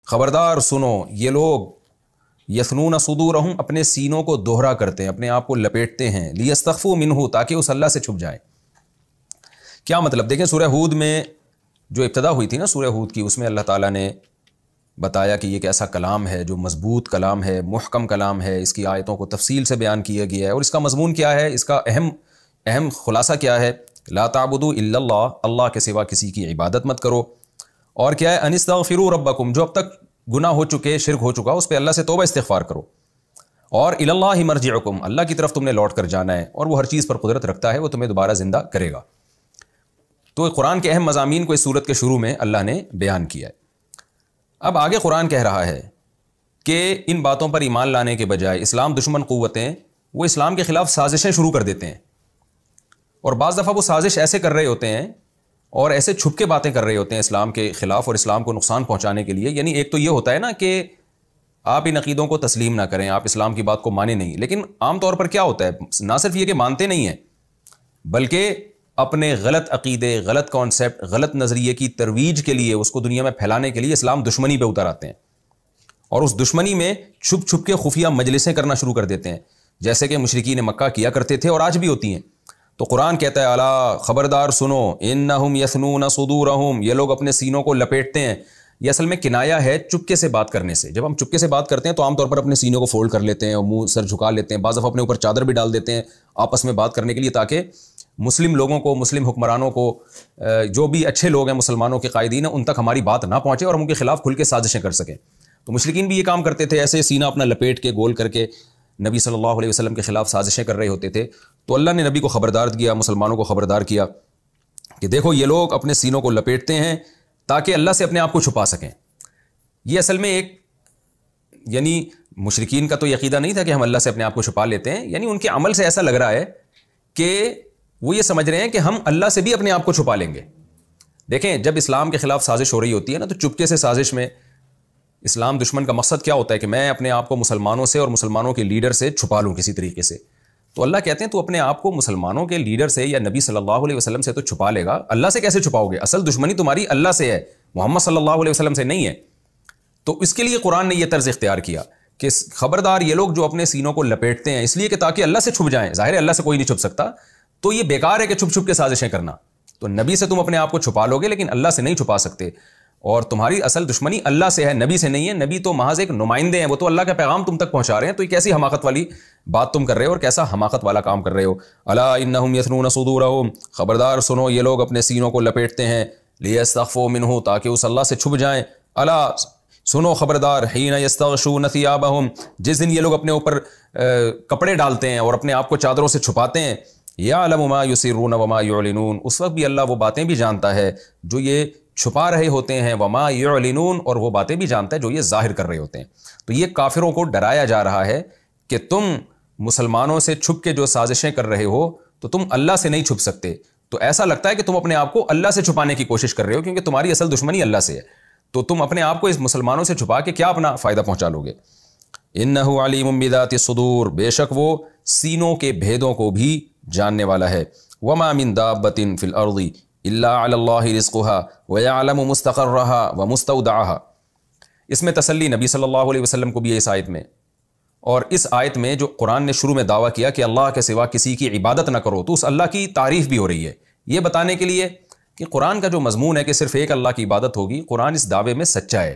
خبردار سنو، یہ لوگ یثنون صدورہم اپنے سینوں کو دوہرا کرتے ہیں، اپنے آپ کو لپیٹتے ہیں، لیستخفوا منہ تاکہ اس اللہ سے چھپ جائیں۔ کیا مطلب؟ دیکھیں سورہ ہود میں جو ابتدا ہوئی تھی نا سورہ ہود کی، اس میں اللہ تعالیٰ نے بتایا کہ یہ ایک ایسا کلام ہے جو مضبوط کلام ہے، محکم کلام ہے، اس کی آیتوں کو تفصیل سے بیان کیا گیا ہے، اور اس کا مضمون کیا ہے، اس کا اہم خلاصہ کیا ہے؟ لا تعبدوا الا اللہ، اللہ کے سوا کسی کی عبادت مت کرو، اور کیا ہے؟ ان استغفروا ربکم، جو اب تک گناہ ہو چکے، شرک ہو چکا، اس پہ اللہ سے توبہ استغفار کرو، اور الی اللہ مرجعکم، اللہ کی طرف تم نے لوٹ کر جانا ہے، اور وہ ہر چیز پر قدرت رکھتا ہے، وہ تمہیں دوبارہ زندہ کرے گا۔ تو قرآن کے اہم مضامین کو اس صورت کے شروع میں اللہ نے بیان کیا ہے۔ اب آگے قرآن کہہ رہا ہے کہ ان باتوں پر ایمان لانے کے بجائے اسلام دشمن قوتیں وہ اسلام کے خلاف سازشیں شروع کر دیتے ہیں، اور بعض دفعہ وہ سازش ایسے کر رہے ہوتے ہیں اور ایسے چھپ کے باتیں کر رہے ہوتے ہیں اسلام کے خلاف اور اسلام کو نقصان پہنچانے کے لیے۔ یعنی ایک تو یہ ہوتا ہے نا کہ آپ ان عقیدوں کو تسلیم نہ کریں، آپ اسلام کی بات کو مانیں نہیں، لیکن عام طور پر کیا ہوتا ہے، نہ صرف یہ کہ مانتے نہیں ہیں بلکہ اپنے غلط عقیدے، غلط کانسیپٹ، غلط نظریے کی ترویج کے لیے، اس کو دنیا میں پھیلانے کے لیے اسلام دشمنی پہ اتر آتے ہیں، اور اس دشمنی میں چھپ چھپ کے خفیہ مجلسیں کرنا شروع کر دیتے ہیں، جیسے کہ مشرکین مکہ کیا کرتے تھے اور آج بھی ہوتی ہیں۔ تو قرآن کہتا ہے الا خبردار سنو، انہم یثنون صدورہم، یہ لوگ اپنے سینوں کو لپیٹتے ہیں۔ یہ اصل میں کنایہ ہے چپکے سے بات کرنے سے۔ جب ہم چپکے سے بات کرتے ہیں تو عام طور پر اپنے سینوں کو فولڈ کر لیتے ہیں اور منہ سر جھکا لیتے ہیں، بعض دفعہ اپنے اوپر چادر بھی ڈال دیتے ہیں آپس میں بات کرنے کے لیے، تاکہ مسلم لوگوں کو، مسلم حکمرانوں کو، جو بھی اچھے لوگ ہیں مسلمانوں کے قائدین ہیں، ان تک ہماری بات نہ پہنچے اور ہم ان کے خلاف کھل کے سازشیں کر سکیں۔ تو مشرکین بھی یہ کام کرتے تھے، ایسے سینہ اپنا لپیٹ کے گول کر کے نبی صلی اللہ علیہ وسلم کے خلاف سازشیں کر رہے ہوتے تھے۔ تو اللہ نے نبی کو خبردار کیا، مسلمانوں کو خبردار کیا کہ دیکھو یہ لوگ اپنے سینوں کو لپیٹتے ہیں تاکہ اللہ سے اپنے آپ کو چھپا سکیں۔ یہ اصل میں ایک یعنی مشرکین کا تو یہ عقیدہ نہیں تھا کہ ہم اللہ سے اپنے آپ کو چھپا لیتے ہیں، یعنی ان کے عمل سے ایسا لگ رہا ہے کہ وہ یہ سمجھ رہے ہیں کہ ہم اللہ سے بھی اپنے آپ کو چھپا لیں گے۔ دیکھیں جب اسلام کے خلاف سازش ہو رہی ہوتی ہے نا، تو چپکے سے سازش میں اسلام دشمن کا مقصد کیا ہوتا ہے کہ میں اپنے آپ کو مسلمانوں سے اور مسلمانوں کے لیڈر سے چھپا لوں کسی طریقے سے۔ تو اللہ کہتے ہیں تو اپنے آپ کو مسلمانوں کے لیڈر سے یا نبی صلی اللہ علیہ وسلم سے تو چھپا لے گا، اللہ سے کیسے چھپاؤ گے؟ اصل دشمنی تمہاری اللہ سے ہے، محمد صلی اللہ علیہ وسلم سے نہیں ہے۔ تو اس کے لیے قرآن نے یہ طرز اختیار کیا کہ خبردار یہ لوگ جو اپنے سینوں کو لپیٹتے ہیں اس لیے کہ تاکہ اللہ سے چھپ جائیں، ظاہر ہے اللہ سے کوئی نہیں چھپ سکتا، تو یہ بیکار ہے کہ چھپ چھپ کے سازشیں کرنا۔ تو نبی سے تم اپنے آپ کو چھپا لو گے لیکن اللہ سے نہیں چھپا سکتے، اور تمہاری اصل دشمنی اللہ سے ہے، نبی سے نہیں ہے۔ نبی تو محض ایک نمائندے ہیں، وہ تو اللہ کا پیغام تم تک پہنچا رہے ہیں۔ تو یہ کیسی حماقت والی بات تم کر رہے ہو اور کیسا حماقت والا کام کر رہے ہو۔ الا انہم یثنون صدورہم، خبردار سنو یہ لوگ اپنے سینوں کو لپیٹتے ہیں، لیستخفوا منہ تاکہ اس اللہ سے چھپ جائیں۔ الا سنو خبردار، حین یستغشون ثیابہم، جس دن یہ لوگ اپنے اوپر کپڑے ڈالتے ہیں اور اپنے آپ کو چادروں سے چھپاتے ہیں، یعلم ما یسرون وما یعلنون، اس وقت بھی اللہ وہ باتیں بھی جانتا ہے جو یہ چھپا رہے ہوتے ہیں، وما یعلنون، اور وہ باتیں بھی جانتا ہے جو یہ ظاہر کر رہے ہوتے ہیں۔ تو یہ کافروں کو ڈرایا جا رہا ہے کہ تم مسلمانوں سے چھپ کے جو سازشیں کر رہے ہو تو تم اللہ سے نہیں چھپ سکتے۔ تو ایسا لگتا ہے کہ تم اپنے آپ کو اللہ سے چھپانے کی کوشش کر رہے ہو، کیونکہ تمہاری اصل دشمنی اللہ سے ہے، تو تم اپنے آپ کو اس مسلمانوں سے چھپا کے کیا اپنا فائدہ پہنچا لو گے۔ انہ علیم بذات الصدور، بے شک وہ سینوں کے بھیدوں کو بھی جاننے والا ہے۔ وما من دابۃ فی الارض الا علی اللہ رزقها ویعلم مستقرها ومستودعها۔ اس میں تسلی نبی صلی اللہ علیہ وسلم کو بھی ہے اس آیت میں، اور اس آیت میں جو قرآن نے شروع میں دعویٰ کیا کہ اللہ کے سوا کسی کی عبادت نہ کرو، تو اس اللہ کی تعریف بھی ہو رہی ہے، یہ بتانے کے لیے کہ قرآن کا جو مضمون ہے کہ صرف ایک اللہ کی عبادت ہوگی، قرآن اس دعوے میں سچا ہے۔